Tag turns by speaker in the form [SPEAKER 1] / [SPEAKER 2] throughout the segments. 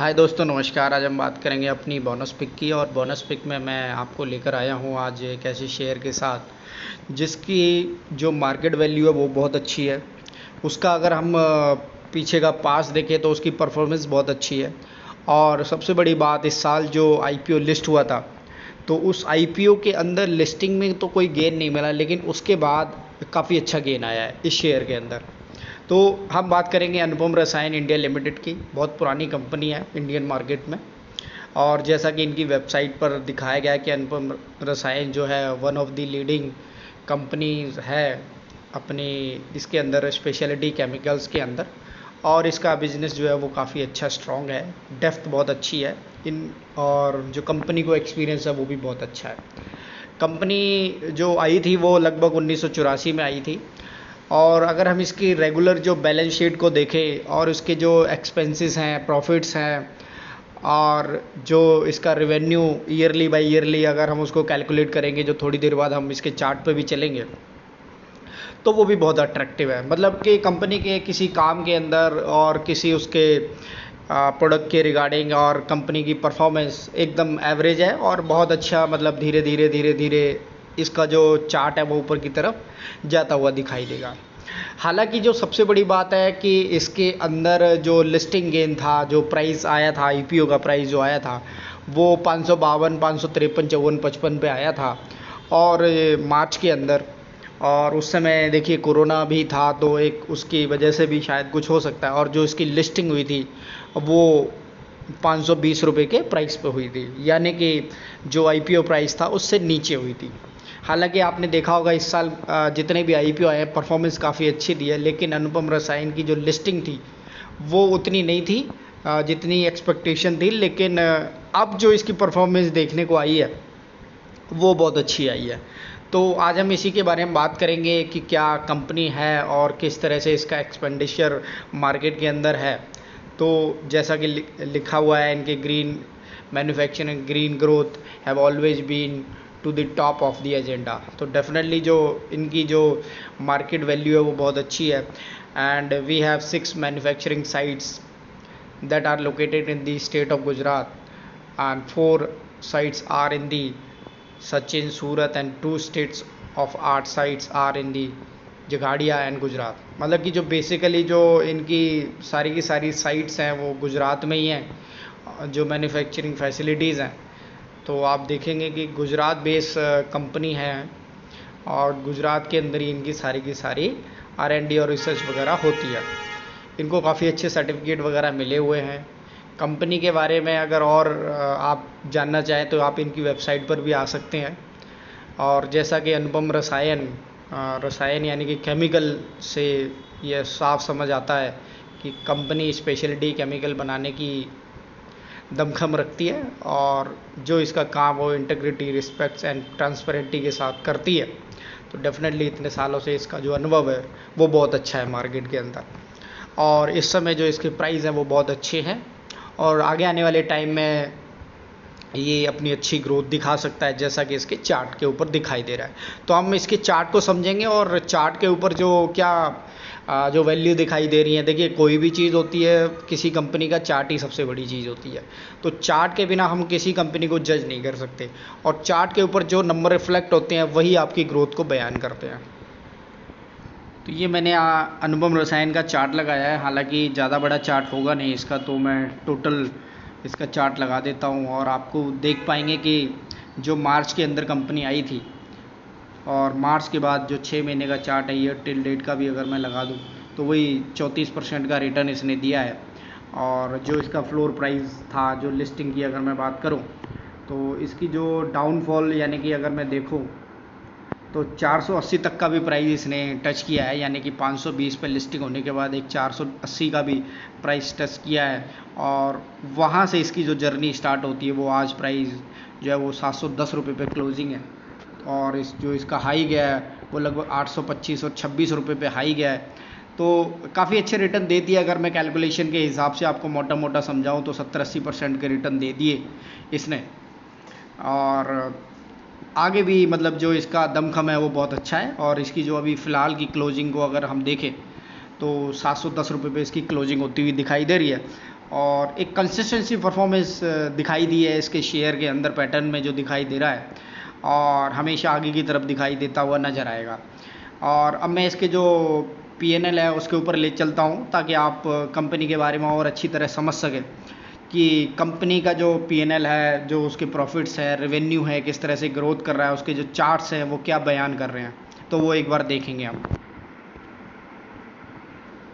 [SPEAKER 1] हाय दोस्तों, नमस्कार। आज हम बात करेंगे अपनी बोनस पिक की। और बोनस पिक में मैं आपको लेकर आया हूँ आज एक ऐसे शेयर के साथ जिसकी जो मार्केट वैल्यू है वो बहुत अच्छी है। उसका अगर हम पीछे का पास देखें तो उसकी परफॉर्मेंस बहुत अच्छी है। और सबसे बड़ी बात, इस साल जो आईपीओ लिस्ट हुआ था तो उस आईपीओ के अंदर लिस्टिंग में तो कोई गेन नहीं मिला, लेकिन उसके बाद काफ़ी अच्छा गेन आया है इस शेयर के अंदर। तो हम बात करेंगे अनुपम रसायन इंडिया लिमिटेड की। बहुत पुरानी कंपनी है इंडियन मार्केट में। और जैसा कि इनकी वेबसाइट पर दिखाया गया है कि अनुपम रसायन जो है one of the leading companies है अपनी इसके अंदर स्पेशलिटी केमिकल्स के अंदर। और इसका बिजनेस जो है वो काफ़ी अच्छा स्ट्रॉन्ग है, डेप्थ बहुत अच्छी है इन। और जो कंपनी को एक्सपीरियंस है वो भी बहुत अच्छा है। कंपनी जो आई थी वो लगभग 1984 में आई थी। और अगर हम इसकी रेगुलर जो बैलेंस शीट को देखें और उसके जो एक्सपेंसेस हैं, प्रॉफिट्स हैं, और जो इसका रेवेन्यू ईयरली बाय ईयरली अगर हम उसको कैलकुलेट करेंगे, जो थोड़ी देर बाद हम इसके चार्ट पे भी चलेंगे, तो वो भी बहुत अट्रैक्टिव है। मतलब कि कंपनी के किसी काम के अंदर और किसी उसके प्रोडक्ट के रिगार्डिंग और कंपनी की परफॉर्मेंस एकदम एवरेज है और बहुत अच्छा। मतलब धीरे धीरे धीरे धीरे इसका जो चार्ट है वो ऊपर की तरफ जाता हुआ दिखाई देगा। हालांकि जो सबसे बड़ी बात है कि इसके अंदर जो लिस्टिंग गेन था, जो प्राइस आया था, आईपीओ का प्राइस जो आया था वो 552, 553, 54, 55 पे आया था। और मार्च के अंदर, और उस समय देखिए कोरोना भी था तो एक उसकी वजह से भी शायद कुछ हो सकता है। और जो इसकी लिस्टिंग हुई थी वो 520 रुपये के प्राइस पे हुई थी, यानी कि जो आईपीओ प्राइस था उससे नीचे हुई थी। हालांकि आपने देखा होगा इस साल जितने भी आईपीओ आए हैं परफॉर्मेंस काफ़ी अच्छी दी है, लेकिन अनुपम रसायन की जो लिस्टिंग थी वो उतनी नहीं थी जितनी एक्सपेक्टेशन थी। लेकिन अब जो इसकी परफॉर्मेंस देखने को आई है वो बहुत अच्छी आई है। तो आज हम इसी के बारे में बात करेंगे कि क्या कंपनी है और किस तरह से इसका एक्सपेंडिचर मार्केट के अंदर है। तो जैसा कि लिखा हुआ है इनके green manufacturing green growth have always been to the top of the agenda. तो डेफिनेटली जो इनकी जो मार्केट वैल्यू है वो बहुत अच्छी है। And we have 6 manufacturing sites that are located in the state of Gujarat, and 4 sites are in the Sachin, Surat, and 2 states of art sites are in the Jhagadia and Gujarat. मतलब कि जो basically जो इनकी सारी की सारी साइट्स हैं वो गुजरात में ही हैं, जो मैन्युफैक्चरिंग फैसिलिटीज़ हैं। तो आप देखेंगे कि गुजरात बेस कंपनी है और गुजरात के अंदर ही इनकी सारी R&D और रिसर्च वगैरह होती है। इनको काफ़ी अच्छे सर्टिफिकेट वगैरह मिले हुए हैं। कंपनी के बारे में अगर और आप जानना चाहें तो आप इनकी वेबसाइट पर भी आ सकते हैं। और जैसा कि अनुपम रसायन रसायन यानी कि केमिकल से यह साफ समझ आता है कि कंपनी स्पेशलिटी केमिकल बनाने की दमखम रखती है और जो इसका काम वो इंटीग्रिटी, रिस्पेक्ट्स एंड ट्रांसपेरेंटी के साथ करती है। तो डेफिनेटली इतने सालों से इसका जो अनुभव है वो बहुत अच्छा है मार्केट के अंदर। और इस समय जो इसके प्राइस हैं वो बहुत अच्छे हैं और आगे आने वाले टाइम में ये अपनी अच्छी ग्रोथ दिखा सकता है, जैसा कि इसके चार्ट के ऊपर दिखाई दे रहा है। तो हम इसके चार्ट को समझेंगे और चार्ट के ऊपर जो क्या जो वैल्यू दिखाई दे रही है। देखिए, कोई भी चीज़ होती है, किसी कंपनी का चार्ट ही सबसे बड़ी चीज़ होती है। तो चार्ट के बिना हम किसी कंपनी को जज नहीं कर सकते, और चार्ट के ऊपर जो नंबर रिफ्लेक्ट होते हैं वही आपकी ग्रोथ को बयान करते हैं। तो ये मैंने अनुपम रसायन का चार्ट लगाया है। हालांकि ज़्यादा बड़ा चार्ट होगा नहीं इसका, तो मैं टोटल इसका चार्ट लगा देता हूँ और आपको देख पाएंगे कि जो मार्च के अंदर कंपनी आई थी और मार्च के बाद जो 6 महीने का चार्ट है, ईयर टिल डेट का भी अगर मैं लगा दूँ तो वही 34% का रिटर्न इसने दिया है। और जो इसका फ्लोर प्राइस था, जो लिस्टिंग की अगर मैं बात करूँ, तो इसकी जो डाउनफॉल यानी कि अगर मैं देखूँ तो 480 तक का भी प्राइस इसने टच किया है, यानी कि 520 पे लिस्टिंग होने के बाद एक 480 का भी प्राइस टच किया है। और वहाँ से इसकी जो जर्नी स्टार्ट होती है वो आज प्राइस जो है वो 710 रुपये पे क्लोजिंग है। और इस जो इसका हाई गया है वो लगभग 825 और 26 रुपये पे हाई गया है। तो काफ़ी अच्छे रिटर्न दे दिए। अगर मैं कैलकुलेशन के हिसाब से आपको मोटा मोटा समझाऊँ तो 70-80% के रिटर्न दे दिए इसने। और आगे भी मतलब जो इसका दमखम है वो बहुत अच्छा है। और इसकी जो अभी फ़िलहाल की क्लोजिंग को अगर हम देखें तो 710 रुपये पे इसकी क्लोजिंग होती हुई दिखाई दे रही है। और एक कंसिस्टेंसी परफॉर्मेंस दिखाई दी है इसके शेयर के अंदर, पैटर्न में जो दिखाई दे रहा है, और हमेशा आगे की तरफ दिखाई देता हुआ नज़र आएगा। और अब मैं इसके जो P&L है उसके ऊपर ले चलता हूँ ताकि आप कंपनी के बारे में और अच्छी तरह समझ सकें कि कंपनी का जो P&L है, जो उसके प्रॉफिट्स है, रेवेन्यू है, किस तरह से ग्रोथ कर रहा है, उसके जो चार्ट्स हैं वो क्या बयान कर रहे हैं, तो वो एक बार देखेंगे हम।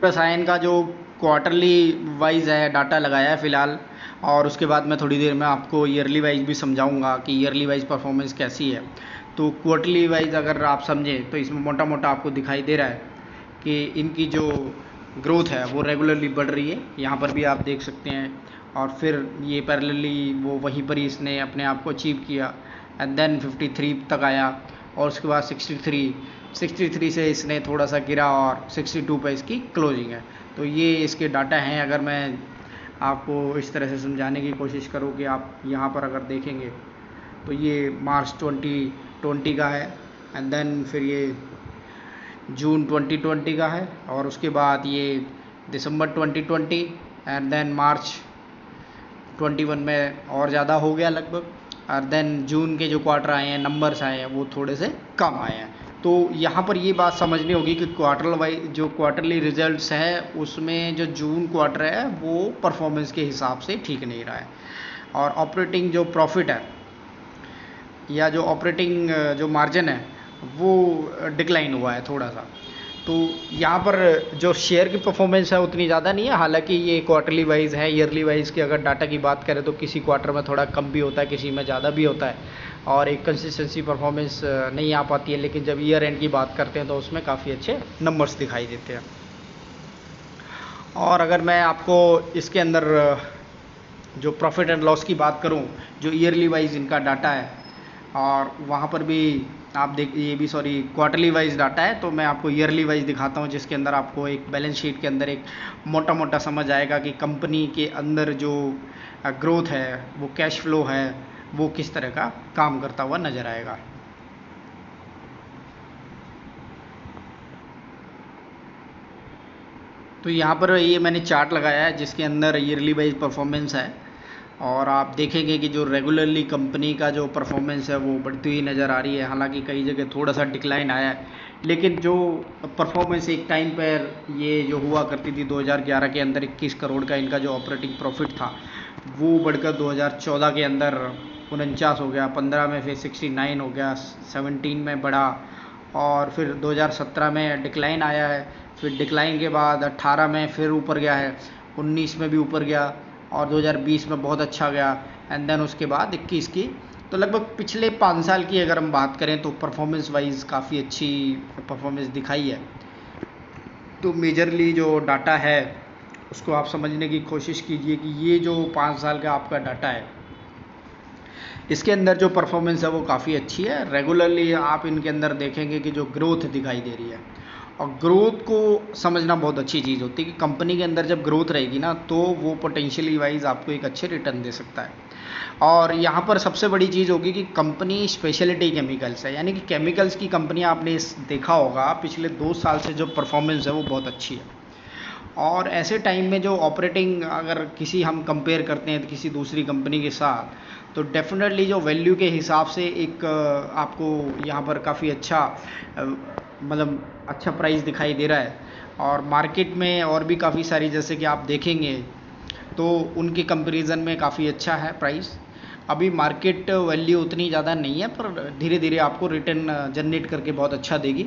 [SPEAKER 1] रसायन का जो क्वार्टरली वाइज है डाटा लगाया है फ़िलहाल, और उसके बाद मैं थोड़ी देर में आपको ईयरली वाइज भी समझाऊंगा कि ईयरली वाइज परफॉर्मेंस कैसी है। तो क्वार्टरली वाइज अगर आप समझें तो इसमें मोटा मोटा आपको दिखाई दे रहा है कि इनकी जो ग्रोथ है वो रेगुलरली बढ़ रही है, यहाँ पर भी आप देख सकते हैं। और फिर ये पैरेलली वो वहीं पर ही इसने अपने आप को अचीव किया, एंड देन 53 तक आया, और उसके बाद 63 से इसने थोड़ा सा गिरा और 62 पे इसकी क्लोजिंग है। तो ये इसके डाटा हैं। अगर मैं आपको इस तरह से समझाने की कोशिश करूँ कि आप यहाँ पर अगर देखेंगे तो ये मार्च 2020 का है, एंड देन फिर ये जून 2020 का है, और उसके बाद ये दिसंबर 2020, एंड देन मार्च 21 में और ज़्यादा हो गया लगभग, और देन जून के जो क्वार्टर आए हैं, नंबर्स आए हैं, वो थोड़े से कम आए हैं। तो यहाँ पर ये बात समझनी होगी कि क्वार्टरली रिजल्ट्स है उसमें जो जून क्वार्टर है वो परफॉर्मेंस के हिसाब से ठीक नहीं रहा है, और ऑपरेटिंग जो प्रॉफिट है या जो ऑपरेटिंग जो मार्जिन है वो डिक्लाइन हुआ है थोड़ा सा। तो यहाँ पर जो शेयर की परफॉर्मेंस है उतनी ज़्यादा नहीं है, हालांकि ये क्वार्टरली वाइज है। ईयरली वाइज की अगर डाटा की बात करें तो किसी क्वार्टर में थोड़ा कम भी होता है, किसी में ज़्यादा भी होता है, और एक कंसिस्टेंसी परफॉर्मेंस नहीं आ पाती है। लेकिन जब ईयर एंड की बात करते हैं तो उसमें काफ़ी अच्छे नंबर्स दिखाई देते हैं। और अगर मैं आपको इसके अंदर जो प्रॉफिट एंड लॉस की बात करूं, जो ईयरली वाइज इनका डाटा है, और वहाँ पर भी आप देख, ये भी सॉरी क्वार्टरली वाइज डाटा है, तो मैं आपको ईयरली वाइज दिखाता हूँ, जिसके अंदर आपको एक बैलेंस शीट के अंदर एक मोटा मोटा समझ आएगा कि कंपनी के अंदर जो ग्रोथ है, वो कैश फ्लो है, वो किस तरह का काम करता हुआ नज़र आएगा। तो यहाँ पर ये मैंने चार्ट लगाया है जिसके अंदर ईयरली वाइज परफॉर्मेंस है, और आप देखेंगे कि जो रेगुलरली कंपनी का जो परफॉर्मेंस है वो बढ़ती हुई नज़र आ रही है। हालांकि कई जगह थोड़ा सा डिक्लाइन आया है, लेकिन जो परफॉर्मेंस एक टाइम पर ये जो हुआ करती थी 2011 के अंदर 21 करोड़ का इनका जो ऑपरेटिंग प्रॉफिट था, वो बढ़कर 2014 के अंदर 49 हो गया, 15 में फिर 69 हो गया, 17 में बढ़ा, और फिर 2017 में डिक्लाइन आया है, फिर डिक्लाइन के बाद 18 में फिर ऊपर गया है, 19 में भी ऊपर गया, और 2020 में बहुत अच्छा गया, एंड देन उसके बाद 21 की। तो लगभग पिछले 5 साल की अगर हम बात करें तो परफॉर्मेंस वाइज काफ़ी अच्छी परफॉर्मेंस दिखाई है। तो मेजरली जो डाटा है उसको आप समझने की कोशिश कीजिए कि ये जो 5 साल का आपका डाटा है, इसके अंदर जो परफॉर्मेंस है वो काफ़ी अच्छी है। रेगुलरली आप इनके अंदर देखेंगे कि जो ग्रोथ दिखाई दे रही है, और ग्रोथ को समझना बहुत अच्छी चीज़ होती है कि कंपनी के अंदर जब ग्रोथ रहेगी ना, तो वो पोटेंशियली वाइज आपको एक अच्छे रिटर्न दे सकता है। और यहाँ पर सबसे बड़ी चीज़ होगी कि कंपनी स्पेशलिटी केमिकल्स है, यानी कि केमिकल्स की कंपनी आपने देखा होगा पिछले 2 साल से जो परफॉर्मेंस है वो बहुत अच्छी है। और ऐसे टाइम में जो ऑपरेटिंग अगर किसी हम कंपेयर करते हैं किसी दूसरी कंपनी के साथ, तो डेफिनेटली जो वैल्यू के हिसाब से एक आपको यहाँ पर काफ़ी अच्छा मतलब अच्छा प्राइस दिखाई दे रहा है। और मार्केट में और भी काफ़ी सारी, जैसे कि आप देखेंगे तो उनके कंपैरिजन में काफ़ी अच्छा है प्राइस। अभी मार्केट वैल्यू उतनी ज़्यादा नहीं है, पर धीरे धीरे आपको रिटर्न जनरेट करके बहुत अच्छा देगी।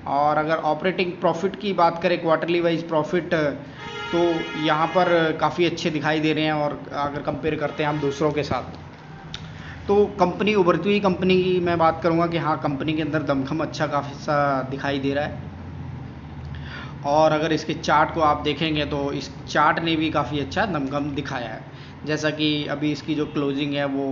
[SPEAKER 1] और अगर ऑपरेटिंग प्रॉफिट की बात करें, क्वार्टरली वाइज प्रॉफिट, तो यहाँ पर काफ़ी अच्छे दिखाई दे रहे हैं। और अगर कंपेयर करते हैं हम दूसरों के साथ, तो कंपनी उभरती हुई कंपनी की मैं बात करूँगा कि हाँ, कंपनी के अंदर दमखम अच्छा काफ़ी सा दिखाई दे रहा है। और अगर इसके चार्ट को आप देखेंगे तो इस चार्ट ने भी काफ़ी अच्छा दमखम दिखाया है। जैसा कि अभी इसकी जो क्लोजिंग है वो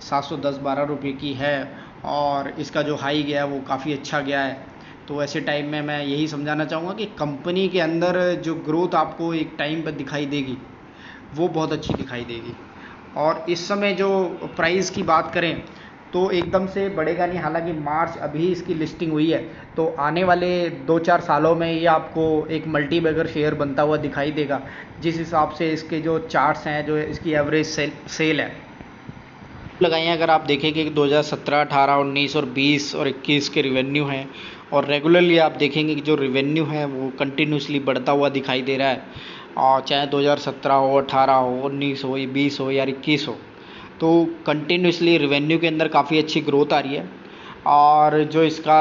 [SPEAKER 1] 710-12 रुपये की है, और इसका जो हाई गया है वो काफ़ी अच्छा गया है। तो ऐसे टाइम में मैं यही समझाना चाहूँगा कि कंपनी के अंदर जो ग्रोथ आपको एक टाइम पर दिखाई देगी वो बहुत अच्छी दिखाई देगी। और इस समय जो प्राइस की बात करें तो एकदम से बढ़ेगा नहीं। हालांकि मार्च अभी इसकी लिस्टिंग हुई है, तो आने वाले 2-4 सालों में ये आपको एक मल्टी बैगर शेयर बनता हुआ दिखाई देगा, जिस हिसाब से इसके जो चार्ट्स हैं, जो इसकी एवरेज सेल है लगाइए। अगर आप देखेंगे कि 2017, 18, 19 और 20 और 21 के रिवेन्यू हैं, और रेगुलरली आप देखेंगे कि जो रिवेन्यू है वो कंटिन्यूसली बढ़ता हुआ दिखाई दे रहा है। और चाहे 2017 हो, 18 हो, 19 हो, 20 हो या 21 हो, तो कंटिन्यूसली रिवेन्यू के अंदर काफ़ी अच्छी ग्रोथ आ रही है। और जो इसका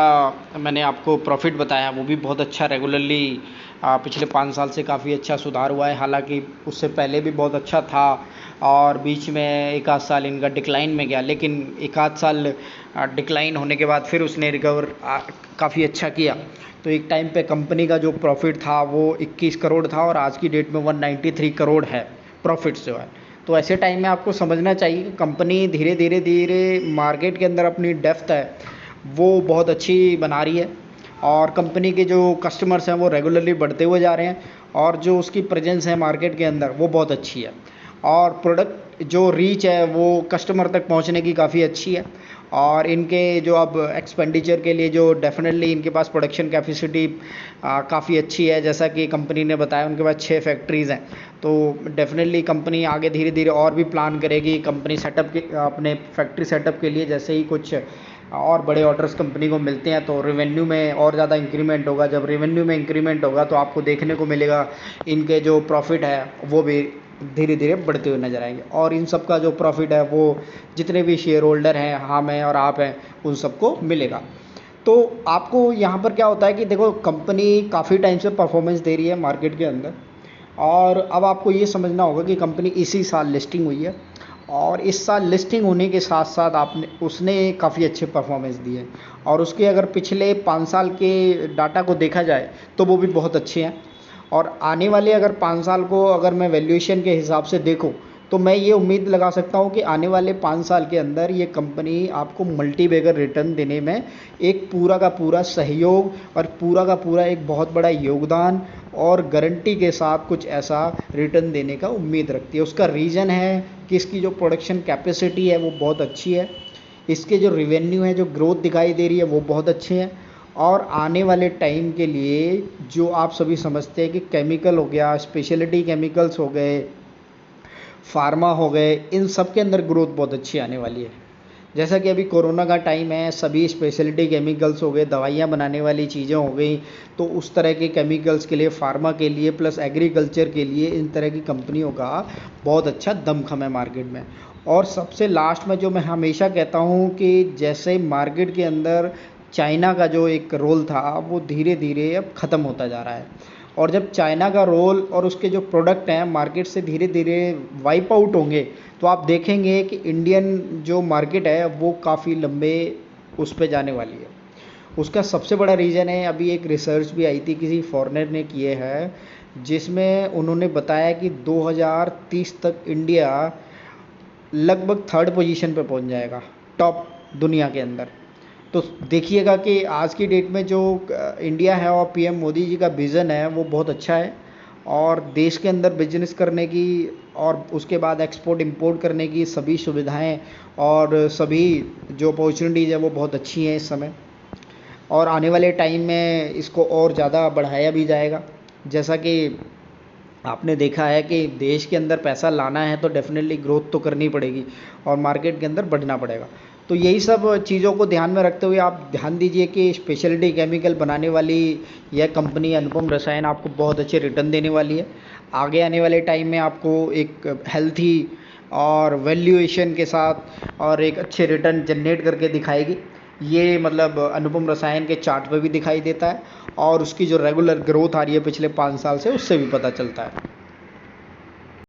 [SPEAKER 1] मैंने आपको प्रॉफिट बताया वो भी बहुत अच्छा रेगुलरली पिछले 5 साल से काफ़ी अच्छा सुधार हुआ है। हालांकि उससे पहले भी बहुत अच्छा था और बीच में एक आध साल इनका डिक्लाइन में गया, लेकिन एक आध साल डिक्लाइन होने के बाद फिर उसने रिकवर काफ़ी अच्छा किया। तो एक टाइम पे कंपनी का जो प्रॉफिट था वो 21 करोड़ था और आज की डेट में 193 करोड़ है प्रॉफिट जो है। तो ऐसे टाइम में आपको समझना चाहिए कि कंपनी धीरे धीरे मार्केट के अंदर अपनी डेप्थ है वो बहुत अच्छी बना रही है, और कंपनी के जो कस्टमर्स हैं वो रेगुलरली बढ़ते हुए जा रहे हैं, और जो उसकी प्रेजेंस है मार्केट के अंदर वो बहुत अच्छी है, और प्रोडक्ट जो रीच है वो कस्टमर तक पहुंचने की काफ़ी अच्छी है। और इनके जो अब एक्सपेंडिचर के लिए जो डेफिनेटली इनके पास प्रोडक्शन कैपेसिटी काफ़ी अच्छी है। जैसा कि कंपनी ने बताया उनके पास 6 फैक्ट्रीज़ हैं, तो डेफिनेटली कंपनी आगे धीरे धीरे और भी प्लान करेगी कंपनी सेटअप के अपने फैक्ट्री सेटअप के लिए। जैसे ही कुछ और बड़े ऑर्डर्स कंपनी को मिलते हैं तो रेवेन्यू में और ज़्यादा इंक्रीमेंट होगा। जब रेवेन्यू में इंक्रीमेंट होगा तो आपको देखने को मिलेगा इनके जो प्रॉफिट है वो भी धीरे धीरे बढ़ते हुए नजर आएंगे, और इन सब का जो प्रॉफिट है वो जितने भी शेयर होल्डर हैं, हम हैं और आप हैं, उन सबको मिलेगा। तो आपको यहाँ पर क्या होता है कि देखो कंपनी काफ़ी टाइम से परफॉर्मेंस दे रही है मार्केट के अंदर, और अब आपको ये समझना होगा कि कंपनी इसी साल लिस्टिंग हुई है, और इस साल लिस्टिंग होने के साथ साथ उसने काफ़ी अच्छे परफॉर्मेंस दिए, और उसके अगर पिछले 5 साल के डाटा को देखा जाए तो वो भी बहुत अच्छे हैं। और आने वाले अगर 5 साल को अगर मैं वैल्यूएशन के हिसाब से देखूं तो मैं ये उम्मीद लगा सकता हूं कि आने वाले 5 साल के अंदर ये कंपनी आपको मल्टी बैगर रिटर्न देने में एक पूरा का पूरा सहयोग और पूरा का पूरा एक बहुत बड़ा योगदान और गारंटी के साथ कुछ ऐसा रिटर्न देने का उम्मीद रखती है। उसका रीज़न है कि इसकी जो प्रोडक्शन कैपेसिटी है वो बहुत अच्छी है, इसके जो रिवेन्यू है, जो ग्रोथ दिखाई दे रही है वो बहुत अच्छे हैं, और आने वाले टाइम के लिए जो आप सभी समझते हैं कि केमिकल हो गया, स्पेशलिटी केमिकल्स हो गए, फार्मा हो गए, इन सब के अंदर ग्रोथ बहुत अच्छी आने वाली है। जैसा कि अभी कोरोना का टाइम है, सभी स्पेशलिटी केमिकल्स हो गए, दवाइयाँ बनाने वाली चीज़ें हो गई, तो उस तरह के केमिकल्स के लिए, फार्मा के लिए प्लस एग्रीकल्चर के लिए इन तरह की कंपनियों का बहुत अच्छा दमखम है मार्केट में। और सबसे लास्ट में जो मैं हमेशा कहता हूँ कि जैसे मार्केट के अंदर चाइना का जो एक रोल था वो धीरे धीरे अब ख़त्म होता जा रहा है, और जब चाइना का रोल और उसके जो प्रोडक्ट हैं मार्केट से धीरे धीरे वाइप आउट होंगे तो आप देखेंगे कि इंडियन जो मार्केट है वो काफ़ी लंबे उस पे जाने वाली है। उसका सबसे बड़ा रीज़न है, अभी एक रिसर्च भी आई थी किसी फॉरेनर ने किए है, जिसमें उन्होंने बताया कि 2030 तक इंडिया लगभग 3rd पोजीशन पे पहुंच जाएगा टॉप दुनिया के अंदर। तो देखिएगा कि आज की डेट में जो इंडिया है और पीएम मोदी जी का विज़न है वो बहुत अच्छा है, और देश के अंदर बिजनेस करने की और उसके बाद एक्सपोर्ट इंपोर्ट करने की सभी सुविधाएं और सभी जो अपॉर्चुनिटीज़ है वो बहुत अच्छी हैं इस समय, और आने वाले टाइम में इसको और ज़्यादा बढ़ाया भी जाएगा। जैसा कि आपने देखा है कि देश के अंदर पैसा लाना है तो डेफिनेटली ग्रोथ तो करनी पड़ेगी और मार्केट के अंदर बढ़ना पड़ेगा। तो यही सब चीज़ों को ध्यान में रखते हुए आप ध्यान दीजिए कि स्पेशलिटी केमिकल बनाने वाली यह कंपनी अनुपम रसायन आपको बहुत अच्छे रिटर्न देने वाली है। आगे आने वाले टाइम में आपको एक हेल्थी और वैल्यूएशन के साथ और एक अच्छे रिटर्न जनरेट करके दिखाएगी। ये मतलब अनुपम रसायन के चार्ट पे भी दिखाई देता है, और उसकी जो रेगुलर ग्रोथ आ रही है पिछले 5 साल से उससे भी पता चलता है।